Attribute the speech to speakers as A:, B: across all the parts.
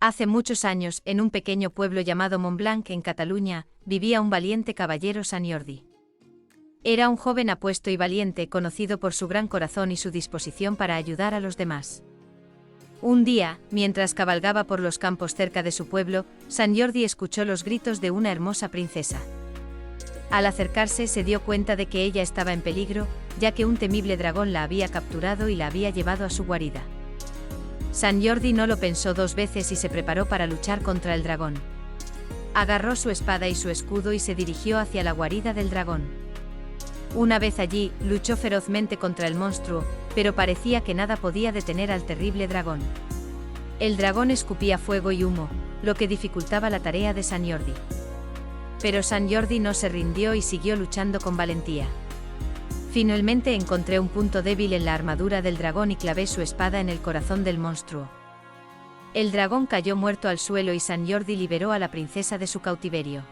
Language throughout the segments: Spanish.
A: Hace muchos años, en un pequeño pueblo llamado Montblanc en Cataluña, vivía un valiente caballero Sant Jordi. Era un joven apuesto y valiente, conocido por su gran corazón y su disposición para ayudar a los demás. Un día, mientras cabalgaba por los campos cerca de su pueblo, Sant Jordi escuchó los gritos de una hermosa princesa. Al acercarse se dio cuenta de que ella estaba en peligro, ya que un temible dragón la había capturado y la había llevado a su guarida. Sant Jordi no lo pensó dos veces y se preparó para luchar contra el dragón. Agarró su espada y su escudo y se dirigió hacia la guarida del dragón. Una vez allí, luchó ferozmente contra el monstruo, pero parecía que nada podía detener al terrible dragón. El dragón escupía fuego y humo, lo que dificultaba la tarea de Sant Jordi. Pero Sant Jordi no se rindió y siguió luchando con valentía. Finalmente encontré un punto débil en la armadura del dragón y clavé su espada en el corazón del monstruo. El dragón cayó muerto al suelo y Sant Jordi liberó a la princesa de su cautiverio.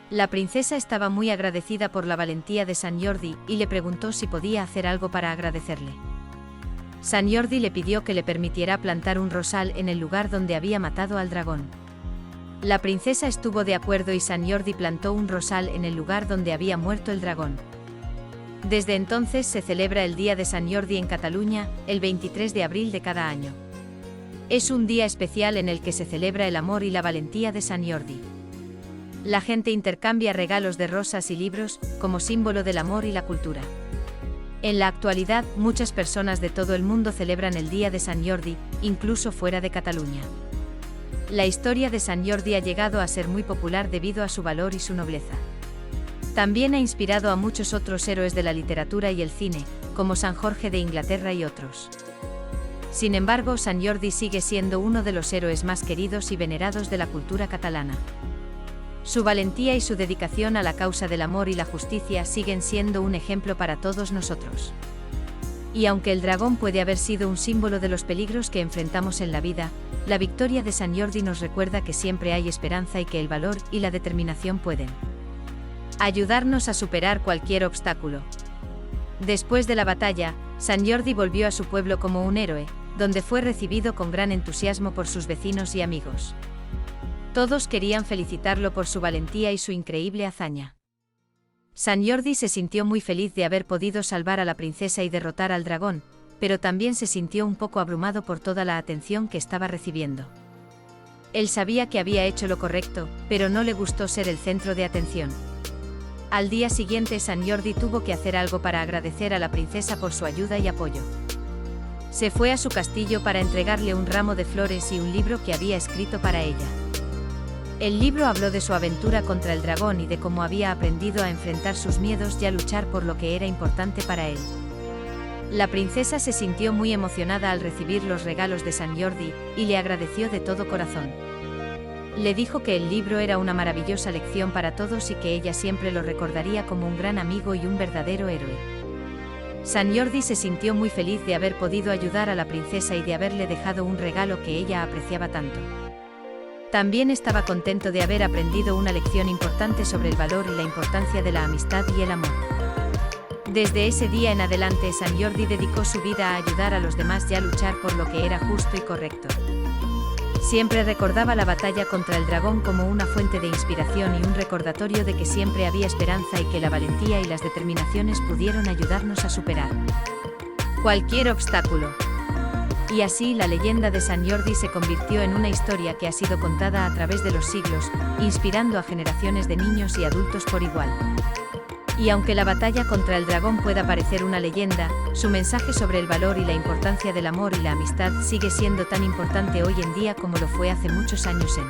A: La princesa estaba muy agradecida por la valentía de Sant Jordi y le preguntó si podía hacer algo para agradecerle. Sant Jordi le pidió que le permitiera plantar un rosal en el lugar donde había matado al dragón. La princesa estuvo de acuerdo y Sant Jordi plantó un rosal en el lugar donde había muerto el dragón. Desde entonces se celebra el Día de Sant Jordi en Cataluña, el 23 de abril de cada año. Es un día especial en el que se celebra el amor y la valentía de Sant Jordi. La gente intercambia regalos de rosas y libros, como símbolo del amor y la cultura. En la actualidad, muchas personas de todo el mundo celebran el Día de Sant Jordi, incluso fuera de Cataluña. La historia de Sant Jordi ha llegado a ser muy popular debido a su valor y su nobleza. También ha inspirado a muchos otros héroes de la literatura y el cine, como San Jorge de Inglaterra y otros. Sin embargo, Sant Jordi sigue siendo uno de los héroes más queridos y venerados de la cultura catalana. Su valentía y su dedicación a la causa del amor y la justicia siguen siendo un ejemplo para todos nosotros. Y aunque el dragón puede haber sido un símbolo de los peligros que enfrentamos en la vida, la victoria de Sant Jordi nos recuerda que siempre hay esperanza y que el valor y la determinación pueden ayudarnos a superar cualquier obstáculo. Después de la batalla, Sant Jordi volvió a su pueblo como un héroe, donde fue recibido con gran entusiasmo por sus vecinos y amigos. Todos querían felicitarlo por su valentía y su increíble hazaña. Sant Jordi se sintió muy feliz de haber podido salvar a la princesa y derrotar al dragón, pero también se sintió un poco abrumado por toda la atención que estaba recibiendo. Él sabía que había hecho lo correcto, pero no le gustó ser el centro de atención. Al día siguiente Sant Jordi tuvo que hacer algo para agradecer a la princesa por su ayuda y apoyo. Se fue a su castillo para entregarle un ramo de flores y un libro que había escrito para ella. El libro habló de su aventura contra el dragón y de cómo había aprendido a enfrentar sus miedos y a luchar por lo que era importante para él. La princesa se sintió muy emocionada al recibir los regalos de Sant Jordi y le agradeció de todo corazón. Le dijo que el libro era una maravillosa lección para todos y que ella siempre lo recordaría como un gran amigo y un verdadero héroe. Sant Jordi se sintió muy feliz de haber podido ayudar a la princesa y de haberle dejado un regalo que ella apreciaba tanto. También estaba contento de haber aprendido una lección importante sobre el valor y la importancia de la amistad y el amor. Desde ese día en adelante, Sant Jordi dedicó su vida a ayudar a los demás y a luchar por lo que era justo y correcto. Siempre recordaba la batalla contra el dragón como una fuente de inspiración y un recordatorio de que siempre había esperanza y que la valentía y las determinaciones pudieron ayudarnos a superar cualquier obstáculo. Y así la leyenda de Sant Jordi se convirtió en una historia que ha sido contada a través de los siglos, inspirando a generaciones de niños y adultos por igual. Y aunque la batalla contra el dragón pueda parecer una leyenda, su mensaje sobre el valor y la importancia del amor y la amistad sigue siendo tan importante hoy en día como lo fue hace muchos años en